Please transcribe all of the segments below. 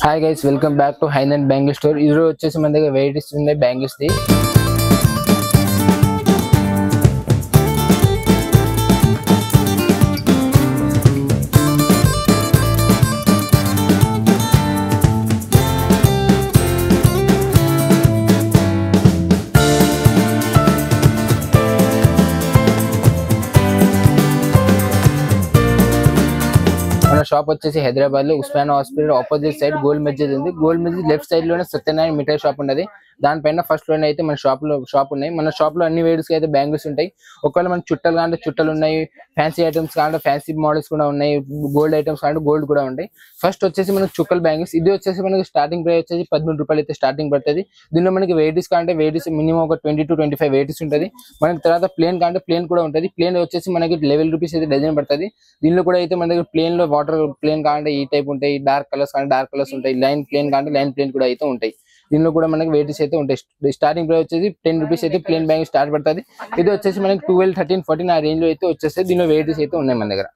Hi guys, welcome back to Hainan Bangle Store. This is మన దగ్గర varieties ఉన్నాయి bangles the. మన shop వచ్చేసి హైదరాబాద్ లో Osman hospital opposite side gold మస్జిద్ ఉంది. గోల్డ్ మస్జిద్ లెఫ్ట్ సైడ్ లోనే సత్యనారాయణ మిఠాయి షాప్ ఉన్నది. దానిపైన ఫస్ట్ లోనే అయితే మన షాప్ ఉన్నాయి. మన షాప్ లో అన్ని వేరియస్ అయితే బ్యాంగిల్స్ ఉంటాయి. ఒకవేళ మన చుట్టలు కాంటే చుట్టలు ఉన్నాయి, ఫ్యాన్సీ ఐటమ్స్ కాంటే ఫ్యాన్సీ మోడల్స్ కూడా ఉన్నాయి, గోల్డ్ ఐటమ్స్ కాంటే గోల్డ్ కూడా ఉంటాయి. ఫస్ట్ వచ్చేసి మనకి చుక్కల్ బ్యాంగిల్స్. ఇది వచ్చేసి మనకి స్టార్టింగ్ ప్రైస్ వచ్చేసి 13 రూపాయలు అయితే స్టార్టింగ్ పడుతుంది. దీనిలో మనకి వెయిటీస్ కాంటే వెయిటీస్ మినిమం ఒక 20 to 25 వెయిటీస్ ఉంటుంది. మనకి తర్వాత ప్లేన్ కాంటే ప్లేన్ కూడా ఉంటుంది. ప్లేన్ వచ్చేసి మనకి 11 రూపీస్ అయితే డజన్ పడుతుంది. దీనిలో కూడా అయితే మన దగ్గర ప్లేన్ లో వాటర్ ప్లేన్ కాంటే ఈ టైప్ ఉంటాయి, డార్క్ కలర్స్ కానీ డార్క్ కలర్స్ ఉంటాయి, లైన్ ప్లేన్ కాంటే లైన్ ప్లేన్ కూడా అయితే ఉంటాయి. దీనిలో కూడా మనకి వెయిటీస్ అయితే ఉంటాయి. స్టార్టింగ్ ప్రైస్ వచ్చేసి 10 రూపీస్ అయితే ప్లేన్ బ్యాంగ్ స్టార్ట్ పడుతుంది. ఇది వచ్చేసి మనకి 12, 13, 14 ఆ రేంజ్ లో అయితే వచ్చేస్తే దీనిలో వెయిటీస్ అయితే ఉన్నాయి మన దగ్గర.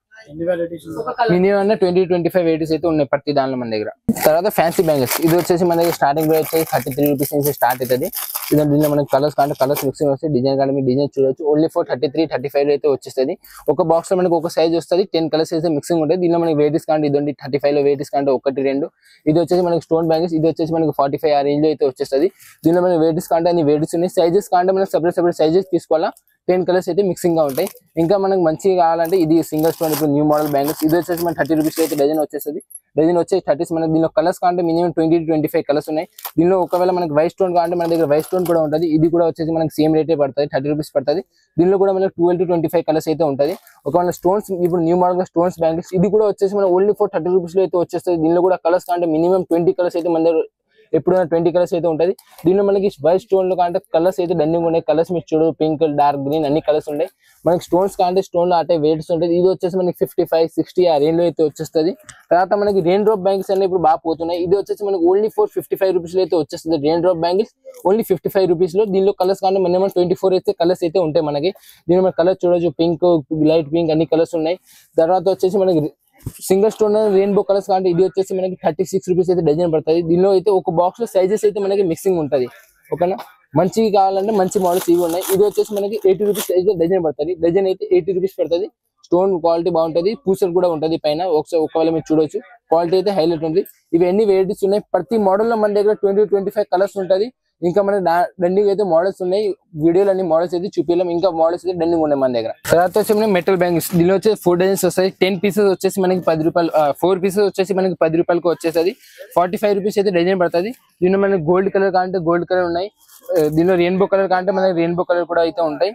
మినిమం 20-25 వెయిటీస్ అయితే ఉన్నాయి ప్రతి దానిలో మన దగ్గర. తర్వాత ఫ్యాన్సీ బ్యాంగిల్స్. ఇది వచ్చేసి మన దగ్గర స్టార్టింగ్ ప్రైస్ వచ్చేసి 33 రూపీస్ నుంచి స్టార్ట్ అవుతుంది. దీనిలో మనకి కలర్స్ అంటే కలర్స్ మిక్సింగ్ వస్తాయి, డిజైన్ కానీ మీరు డిజైన్ చూడొచ్చు. ఓన్లీ ఫర్ 33-35 అయితే వచ్చేస్తుంది. ఒక బాక్స్ లో మనకి ఒక సైజ్ వస్తుంది, 10 కలర్స్ అయితే మిక్సింగ్ ఉంటుంది. దీనిలో మనకి వెయిటీస్ కానీ ఇది 35 లో వెయిటీస్ కంటే 1, 2. ఇది వచ్చేసి మనకి స్టోన్ బ్యాంగిల్స్. ఇది వచ్చేసి మనకి 45 ఆ రేంజ్ లో అయితే వచ్చేస్తుంది. దీనిలో మనకి వెయిటీస్ కంటే అన్ని వెయిటీస్ ఉన్నాయి. సైజెస్ కంటే మనం సెపరేట్ సైజెస్ తీసుకోవాలా. 10 కలర్స్ అయితే మిక్సింగ్ గా ఉంటాయి. ఇంకా మనకు మంచిగా కావాలంటే ఇది సింగిల్ స్టోన్ ఇప్పుడు న్యూ మోడల్ బ్యాంగిల్స్. ఇది వచ్చేసి మన 30 రూపీస్ అయితే డజన్ వచ్చేస్తుంది. డజన్ వచ్చేసి 30. మనకి దీనిలో కలర్స్ కంటే మినిమం 20-25 కలర్స్ ఉన్నాయి. దీనిలో ఒకవేళ మనకి వైట్ స్టోన్ కావాలంటే మన దగ్గర వైట్ స్టోన్ కూడా ఉంటుంది. ఇది కూడా వచ్చేసి మనకి సేమ్ రేటే పడుతుంది, 30 రూపీస్ పడుతుంది. దీనిలో కూడా మనకి 12-25 కలర్స్ అయితే ఉంటుంది. ఒకవేళ స్టోన్స్ ఇప్పుడు న్యూ మోడల్ స్టోన్స్ బ్యాంగిల్స్ ఇది కూడా వచ్చేసి మన ఓన్లీ ఫర్ 30 రూపీస్ లో అయితే వచ్చేస్తుంది. దీనిలో కూడా కలర్స్ కంటే మినిమం 20 కలర్స్ అయితే మన దగ్గర ఎప్పుడైనా 20 కలర్స్ అయితే ఉంటుంది. దీనిలో మనకి వైట్ స్టోన్ లో కంటే కలర్స్ అయితే డన్నింగ్ ఉన్నాయి. కలర్స్ మీరు చూడు, పింక్, డార్క్ గ్రీన్ అన్ని కలర్స్ ఉంటాయి. మనకి స్టోన్స్ కంటే స్టోన్ లో అంటే వెయిట్స్ ఉంటుంది. ఇది వచ్చేసి మనకి 55-60 ఆ రేంజ్ లో అయితే వచ్చేస్తుంది. తర్వాత మనకి రెయిన్ డ్రాప్ బ్యాంగిల్స్ అన్ని ఇప్పుడు బాగా పోతున్నాయి. ఇది వచ్చేసి మనకి ఓన్లీ ఫర్ 55 రూపీస్ లో అయితే వచ్చేస్తుంది. Rain drop bangles only 55 rupees లో. దీనిలో కలర్స్ కంటే మినిమం 24 అయితే కలర్స్ అయితే ఉంటాయి మనకి. దీనిలో మన కలర్స్ చూడొచ్చు, పింక్, లైట్ పింక్ అన్ని కలర్స్ ఉన్నాయి. తర్వాత వచ్చేసి మనకి సింగిల్ స్టోన్ రెయిన్బో కలర్స్ అంటే ఇది వచ్చేసి మనకి 36 రూపీస్ అయితే డజన్ పడుతుంది. దీనిలో అయితే ఒక బాక్స్ లో సైజెస్ అయితే మనకి మిక్సింగ్ ఉంటుంది. ఓకేనా, మంచివి కావాలంటే మంచి మోడల్స్ ఇవి ఉన్నాయి. ఇది వచ్చేసి మనకి 80 రూపీస్ అయితే డజన్ పడుతుంది. డజన్ అయితే 80 రూపీస్ పడుతుంది. స్టోన్ క్వాలిటీ బాగుంటుంది, పూసలు కూడా ఉంటుంది పైన. ఒకవేళ మీరు చూడొచ్చు, క్వాలిటీ అయితే హైలైట్ ఉంది. ఇవి ఎన్ని వెరైటీస్ ఉన్నాయి. ప్రతి మోడల్ లో మన దగ్గర 20-25 కలర్స్ ఉంటుంది. ఇంకా మన డండింగ్ అయితే మోడల్స్ ఉన్నాయి. వీడియోలో అన్ని మోడల్స్ అయితే చూపించలేం, ఇంకా మోడల్స్ అయితే డండింగ్ ఉన్నాయి మన దగ్గర. తర్వాత వచ్చి మనకి మెటల్ బ్యాంగిల్స్. దీనిలో వచ్చేసి 4 డజన్స్ వస్తాయి. 10 పీసెస్ వచ్చేసి మనకి 10 రూపాయలు, 4 పీసెస్ వచ్చేసి మనకి 10 రూపాయలకు వచ్చేస్తుంది. 45 రూపీస్ అయితే డజన్ పడుతుంది. దీనిలో మనకి గోల్డ్ కలర్ కాంటే గోల్డ్ కలర్ ఉన్నాయి. దీనిలో రెయిన్బో కలర్ కాంటే మనకి రెయిన్బో కలర్ కూడా అయితే ఉంటాయి.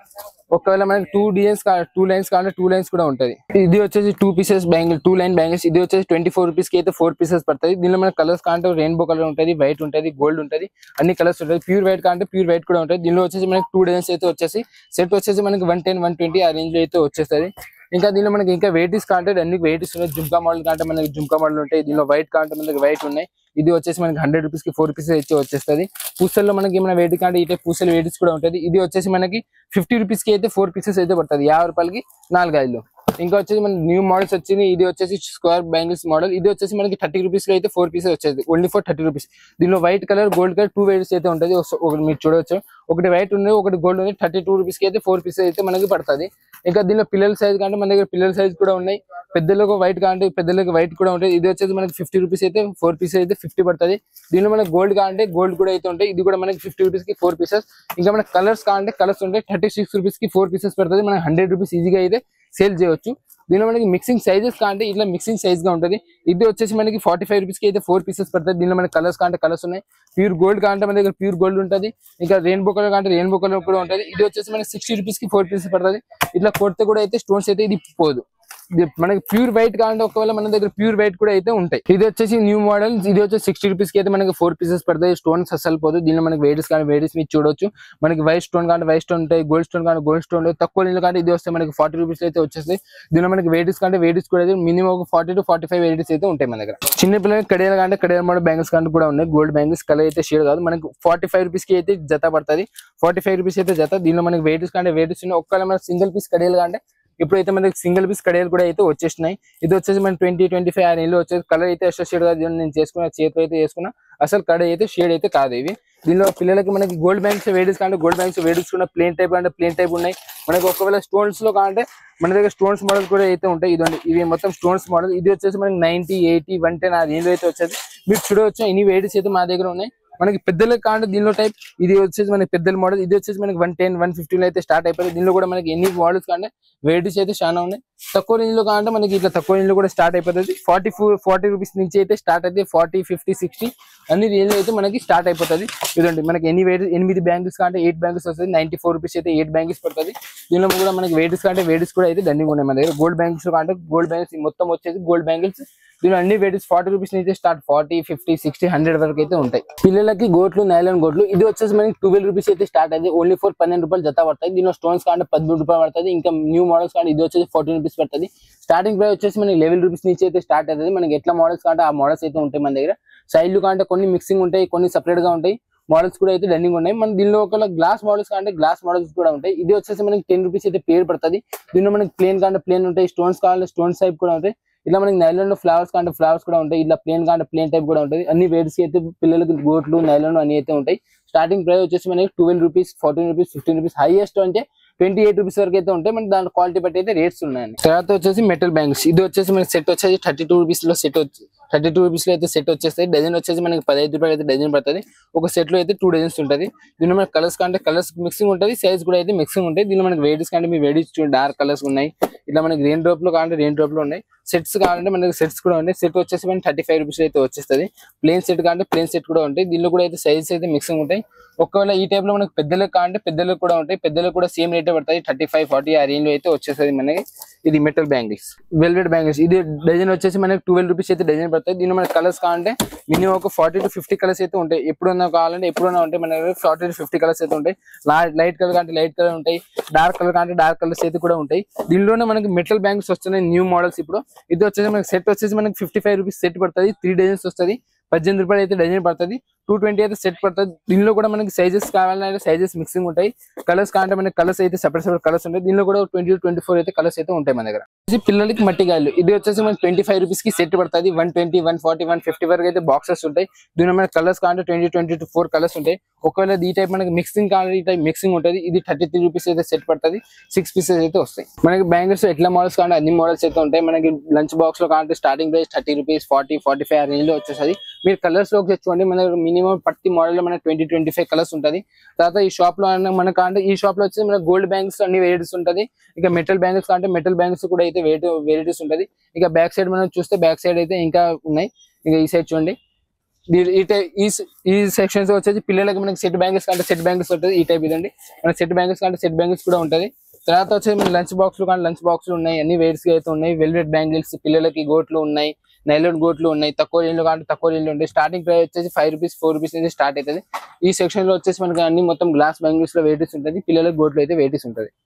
ఒకవేళ మనకి 2 లైన్స్ కాంటే 2 లైన్స్ కూడా ఉంటుంది. ఇది వచ్చేసి 2 పీసెస్ బ్యాంగిల్, 2 లైన్ బ్యాంగిల్స్. ఇది వచ్చేసి 24 రూపీస్ కి అయితే 4 పీసెస్ పడుతుంది. దీనిలో మనకి కలర్స్ కాంటే రెయిన్బో కలర్ ఉంటుంది, వైట్ ఉంటుంది, గోల్డ్ ఉంటుంది, అన్ని కలర్స్ ఉంటుంది. ప్యూర్ వైట్ కాంటే ప్యూర్ వైట్ కూడా ఉంటుంది. దీనిలో వచ్చేసి మనకి 2 డజన్స్ అయితే వచ్చేసి సెట్ వచ్చేసి మనకి 110-120 ఆ రేంజ్ లో అయితే వచ్చేస్తుంది. ఇంకా దీనిలో మనకి ఇంకా వెయిటీస్ కాంటే అన్ని వెయిటీస్ ఉన్నాయి. జుంకా మోడల్ కాంటే మనకి జుంకా మోడల్ ఉంటాయి. దీనిలో వైట్ కాంటే మనకి వైట్ ఉన్నాయి. ఇది వచ్చేసి మనకి 100 రూపీస్ కి 4 పీసెస్ అయితే వచ్చేస్తుంది. పూసల్లో మనకి ఏమైనా వెయిట్ కాంటే ఇటే పూసల వెయిటీస్ కూడా ఉంటుంది. ఇది వచ్చేసి మనకి 50 రూపీస్ కి అయితే 4 పీసెస్ అయితే పడుతుంది. 50 రూపాయలకి 4 ఐదులు. ఇంకా వచ్చేసి మన న్యూ మోడల్స్ వచ్చింది. ఇది వచ్చేసి స్క్వేర్ బ్యాంగిల్స్ మోడల్. ఇది వచ్చేసి మనకి 30 రూపీస్ లో అయితే 4 పీసెస్ వచ్చేది. Only for 30 rupees. దీనిలో white colour, gold colour 2 weights అయితే ఉంటుంది. ఒకటి మీరు చూడవచ్చు, ఒకటి వైట్ ఉంది, ఒకటి గోల్డ్ ఉంది. 32 రూపీస్ కి అయితే 4 పీసెస్ అయితే మనకి పడుతుంది. ఇంకా దీనిలో పిల్లల సైజ్ కంటే మన దగ్గర పిల్లల సైజ్ కూడా ఉన్నాయి. పెద్దలకు వైట్ కాంటే పెద్దలకు వైట్ కూడా ఉంటుంది. ఇది వచ్చేసి మనకి 50 రూపీస్ అయితే 4 పీసెస్ అయితే 50 పడుతుంది. దీనిలో మనకి గోల్డ్ కాంటే గోల్డ్ కూడా అయితే ఉంటాయి. ఇది కూడా మనకి 50 రూపీస్ కి 4 పీసెస్. ఇంకా మనకి కలర్స్ కాంటే కలర్స్ ఉంటాయి. 36 రూపీస్ కి 4 పీసెస్ పడుతుంది. మనకి 100 రూపీస్ ఈజీగా అయితే సేల్ చేయవచ్చు. దీనిలో మనకి మిక్సింగ్ సైజెస్ కాంటే ఇట్లా మిక్సింగ్ సైజ్ గా ఉంటుంది. ఇది వచ్చేసి మనకి 45 రూపీస్ కి అయితే 4 పీసెస్ పడుతుంది. దీనిలో మనకి కలర్స్ కాంటే కలర్స్ ఉన్నాయి. ప్యూర్ గోల్డ్ కాంటే మన దగ్గర ప్యూర్ గోల్డ్ ఉంటుంది. ఇంకా రెయిన్బో కలర్ కాంటే రెయిన్బో కలర్ కూడా ఉంటుంది. ఇది వచ్చేసి మనకి 60 రూపీస్ కి 4 పీసెస్ పడుతుంది. ఇట్లా కొడితే కూడా అయితే స్టోన్స్ అయితే ఇది పోదు. మనకి ప్యూర్ వైట్ కాంటే ఒకవేళ మన దగ్గర ప్యూర్ వైట్ కూడా అయితే ఉంటాయి. ఇది వచ్చేసి న్యూ మోడల్. ఇది వచ్చేసి 60 రూపీస్ కి అయితే మనకి 4 పీసెస్ పడతాయి. స్టోన్స్ అసలు పోదు. దీనిలో మనకి వెయిట్స్ కానీ వెయిట్స్ మీరు చూడొచ్చు. మనకి వైట్ స్టోన్ కానీ వైట్ స్టోన్ ఉంటాయి, గోల్డ్ స్టోన్ కానీ గోల్డ్ స్టోన్ ఉంటాయి. తక్కువ నీళ్ళు కానీ ఇది వస్తే మనకి 40 రూపీస్ అయితే వచ్చేస్తాయి. దీనిలో మనకి వెయిట్స్ కంటే వెయిట్స్ కూడా అయితే మినిమం ఒక 40-45 వెయిట్స్ అయితే ఉంటాయి మన దగ్గర. చిన్న పిల్లలకి కడియాలు కంటే కడియాల మోడల్ బ్యాంగిల్స్ కంటే కూడా ఉన్నాయి. గోల్డ్ బ్యాంగిల్స్ కలర్ అయితే షేడ్ కాదు. మనకి 45 రూపీస్ కి అయితే జత పడుతుంది. 45 రూపీస్ అయితే జత. దీనిలో మనకి వెయిట్స్ కంటే వెయిట్స్ ఉన్నాయి. ఒక్కవేళ మన సింగిల్ పీస్ కడియాలు కంటే ఇప్పుడైతే మనకి సింగిల్ పీస్ కడియాలు కూడా అయితే వచ్చేసినాయి. ఇది వచ్చేసి మన 20-25 ఆ రేంజ్ లో వచ్చేసి. కలర్ అయితే అసోసియేట్ గా నేను చేసుకున్న చేతితో అయితే చేసుకున్నా, అసలు కడ అయితే షేడ్ అయితే కాదు ఇవి. దీనిలో పిల్లలకి మనకి గోల్డ్ బ్యాంక్స్ వేడిస్ కంటే గోల్డ్ బ్యాంక్స్ వేడిస్ కూడా ప్లేన్ టైప్ అంటే ప్లేన్ టైప్ ఉన్నాయి. మనకి ఒకవేళ స్టోన్స్ లో కాంటే మన దగ్గర స్టోన్స్ మోడల్ కూడా అయితే ఉంటాయి. ఇదండి ఇవి మొత్తం స్టోన్స్ మోడల్. ఇది వచ్చేసి మనకి 90, 80, 110 ఆ రేంజ్ అయితే వచ్చేసి మీరు చూడవచ్చు. ఇన్ని వేడిస్ అయితే మా దగ్గర ఉన్నాయి. మనకి పెద్దలకు కాంటే దీనిలో టైప్ ఇది వచ్చేసి మనకి పెద్దల మోడల్. ఇది వచ్చేసి మనకి 110, 150 అయితే స్టార్ట్ అయిపోయింది. దీనిలో కూడా మనకి ఎన్ని మోడల్స్ కంటే వెరైటీస్ అయితే చాలా ఉన్నాయి. తక్కువ రేంజ్ లో కాంటే మనకి ఇట్లా తక్కువ రేంజ్ లో కూడా స్టార్ట్ అయిపోతుంది. 40 రూపీస్ నుంచి అయితే స్టార్ట్ అయితే 40, 50, 60 అన్ని రేంజ్ లో అయితే మనకి స్టార్ట్ అయిపోతుంది. ఇదండి మనకి ఎన్ని వెరైటీస్ 8 బ్యాంగిల్స్ కంటే 8 బ్యాంగిల్స్ వస్తుంది. 94 రూపీస్ అయితే 8 బ్యాంగిల్స్ పడుతుంది. దీనిలో కూడా మనకి వెరైటీస్ కంటే వెరైటీస్ కూడా అయితే దండిగా ఉన్నాయి మన దగ్గర. గోల్డ్ బ్యాంగిల్స్ కంటే గోల్డ్ బ్యాంగిల్స్ మొత్తం వచ్చేసి గోల్డ్ బ్యాంగిల్స్. దీనిలో అన్ని వెరైటీస్ 40 రూపీస్ నుంచి స్టార్ట్ 40, 50, 60, 100 వరకు అయితే ఉంటాయి. పిల్లలకి గోట్లు, నైలాన్ గోట్లు ఇది వచ్చేసి మనకి 12 రూపీస్ అయితే స్టార్ట్ అయితే ఓన్లీ ఫర్ 12 రూపాయలు జత పడతాయి. దీనిలో స్టోన్స్ కాంటే 13 రూపాయలు పడుతుంది. ఇంకా న్యూ మోడల్స్ కానీ ఇది వచ్చేసి 14 రూపీస్ పడుతుంది. స్టార్టింగ్ ప్రైస్ వచ్చేసి మనకి 11 రూపీస్ నుంచి అయితే స్టార్ట్ అవుతుంది. మనకి ఎట్లా మోడల్స్ కాంటే ఆ మోడల్స్ అయితే ఉంటాయి మన దగ్గర. సైడ్లు కాంటే కొన్ని మిక్సింగ్ ఉంటాయి, కొన్ని సపరేట్ గా ఉంటాయి. మోడల్స్ కూడా అయితే రన్నింగ్ ఉన్నాయి. మన దీనిలో ఒక గ్లాస్ మోడల్స్ కాంటే గ్లాస్ మోడల్స్ కూడా ఉంటాయి. ఇది వచ్చేసి మనకి 10 రూపీస్ అయితే పేరు పడుతుంది. దీనిలో మనకి ప్లేన్ కాంటే ప్లేన్ ఉంటాయి, స్టోన్స్ కావాలంటే స్టోన్స్ టైప్ కూడా ఉంటాయి. ఇలా మనకి నైలాన్ లో ఫ్లవర్స్ కాంటే ఫ్లవర్స్ కూడా ఉంటాయి. ఇలా ప్లేన్ కాంటే ప్లేన్ టైప్ కూడా ఉంటుంది. అన్ని వేర్స్ అయితే పిల్లలకి గోట్లు, నైలాన్ అన్ని అయితే ఉంటాయి. స్టార్టింగ్ ప్రైస్ వచ్చేసి మనకి 12 రూపీస్, 14 రూపీస్, 15 రూపీస్, హైయెస్ట్ అంటే 28 రూపీస్ వరకు అయితే ఉంటాయి. మనకి దాని క్వాలిటీ బట్టి అయితే రేట్స్ ఉన్నాయండి. తర్వాత వచ్చేసి మెటల్ బ్యాంగిల్స్. ఇది వచ్చేసి మనకి సెట్ వచ్చేసి 32 రూపీస్ లో సెట్ 32 రూపీస్ లో అయితే సెట్ వచ్చేస్తాయి. డజన్ వచ్చేసి మనకి 15 రూపాయలు అయితే డజన్ పడుతుంది. ఒక సెట్ లో అయితే 2 డజన్స్ ఉంటుంది. దీనిలో మనకి కలర్స్ కంటే కలర్స్ మిక్సింగ్ ఉంటుంది, సైజ్ కూడా అయితే మిక్సింగ్ ఉంటాయి. దీనిలో మనకి వెరైటీస్ కంటే మీ వెరైటీస్ డార్క్ కలర్స్ ఉన్నాయి. ఇలా మనకి రెయిన్ డ్రాప్ లో కావాలంటే రెయిన్ డ్రాప్ లో ఉన్నాయి. సెట్స్ కావాలంటే మనకి సెట్స్ కూడా ఉన్నాయి. సెట్ వచ్చేసి మనకి 35 రూపీస్ అయితే వచ్చేస్తుంది. ప్లేన్ సెట్ కావాలంటే ప్లేన్ సెట్ కూడా ఉంటాయి. దీనిలో కూడా అయితే సైజెస్ అయితే మిక్సింగ్ ఉంటాయి. ఒకవేళ ఈ టైప్ లో మనకి పెద్దలకు కావాలంటే పెద్దలకు కూడా ఉంటాయి. పెద్దలకు కూడా సేమ్ రేట్ పడుతుంది. 35, 40 ఆ రేంజ్ లో అయితే వచ్చేస్తుంది మనకి. ఇది మెటల్ బ్యాంగిల్స్, వెల్వెట్ బ్యాంగిల్స్. ఇది డజన్ వచ్చేసి మనకి 12 రూపీస్ అయితే డజన్ పడుతుంది. దీనిలో మనకి కలర్స్ కావాలంటే మినిమం ఒక 40 to 50 కలర్స్ అయితే ఉంటాయి. ఎప్పుడన్నా కావాలంటే ఎప్పుడన్నా ఉంటాయి మన దగ్గర. 40 to 50 కలర్స్ అయితే ఉంటాయి. లైట్ కలర్ అంటే లైట్ కలర్ ఉంటాయి, డార్క్ కలర్ అంటే డార్క్ కలర్స్ అయితే కూడా ఉంటాయి. దీనిలోనే మనకి మెటల్ బ్యాంగిల్స్ వస్తున్నాయి న్యూ మోడల్స్. ఇప్పుడు ఇది వచ్చేసి మనకి సెట్ వచ్చేసి మనకి 55 రూపీస్ సెట్ పడుతుంది. 3 డజన్స్ వస్తుంది. 18 రూపాయలు అయితే డజన్ పడుతుంది. 220 అయితే సెట్ పడుతుంది. దీనిలో కూడా మనకి సైజెస్ కావాలంటే సైజెస్ మిక్సింగ్ ఉంటాయి. కలర్స్ కావాలంటే మనకి కలర్స్ అయితే సెపరేట్ కలర్స్ ఉంటాయి. దీనిలో కూడా 20 to 24 అయితే కలర్స్ అయితే ఉంటాయి మన దగ్గర. పిల్లలకి మట్టి గాయలు. ఇది వచ్చేసి మనకి 25 రూపీస్ కి సెట్ పడుతుంది. 120, 140, 150 వరకు అయితే బాక్సెస్ ఉంటాయి. దీనిలో మనకి కలర్స్ కావాలంటే 20-24 కలర్స్ ఉంటాయి. ఒకవేళ ఈ టైప్ మనకి మిక్సింగ్ కావాలి, ఈ టైప్ మిక్సింగ్ ఉంటుంది. ఇది 33 రూపీస్ అయితే సెట్ పడుతుంది. 6 పీసెస్ అయితే వస్తాయి. మనకి బ్యాంగిల్స్ ఎట్లా మోడల్స్ కావాలంటే అన్ని మోడల్స్ అయితే ఉంటాయి. మనకి లంచ్ బాక్స్ లో కావాలంటే స్టార్టింగ్ ప్రైస్ 30 రూపీస్, 40, 45 ఆ రేంజ్ లో వచ్చేస్తుంది. మీరు కలర్స్ లోకి తెచ్చుకోండి. మన మినిమం ప్రతి మోడల్ లో మనకి 20-25 కలర్స్ ఉంటుంది. తర్వాత ఈ షాప్ లో మనకు అంటే ఈ షాప్ లో వచ్చి మనకి గోల్డ్ బ్యాంగిల్స్ అన్ని వెరైటీస్ ఉంటుంది. ఇక మెటల్ బ్యాంగిల్స్ అంటే మెటల్ బ్యాంగిల్స్ కూడా అయితే వెరైటీస్ ఉంటుంది. ఇక బ్యాక్ సైడ్ మనం చూస్తే బ్యాక్ సైడ్ అయితే ఇంకా ఉన్నాయి. ఇక ఈ సైడ్ చూడండి. ఈ సెక్షన్స్ వచ్చేసి పిల్లలకి మనకి సెట్ బ్యాంగిల్స్ అంటే సెట్ బ్యాంగిల్స్ ఉంటుంది. ఈ టైప్ ఇదండి. మన సెట్ బ్యాంగిల్స్ అంటే సెట్ బ్యాంగిల్స్ కూడా ఉంటుంది. తర్వాత వచ్చేసి మన లంచ్ బాక్స్ లో కానీ లంచ్ బాక్స్ లో ఉన్నాయి. అన్ని వెయిట్స్ అయితే ఉన్నాయి. వెల్వెట్ బ్యాంగిల్స్ పిల్లలకి గోట్లు ఉన్నాయి, నైలాన్ గోట్లు ఉన్నాయి. తక్కువ రేంజ్ లో కానీ తక్కువ రేంజ్ లో ఉంటాయి. స్టార్టింగ్ ప్రైస్ వచ్చేసి 5 రూపీస్, 4 రూపీస్ నుంచి స్టార్ట్ అవుతుంది. ఈ సెక్షన్ లో వచ్చేసి మనకి అన్ని మొత్తం గ్లాస్ బ్యాంగిల్స్ లో వెయిటీస్ ఉంటుంది. పిల్లలకి గోట్లు అయితే వెయిటీస్ ఉంటుంది.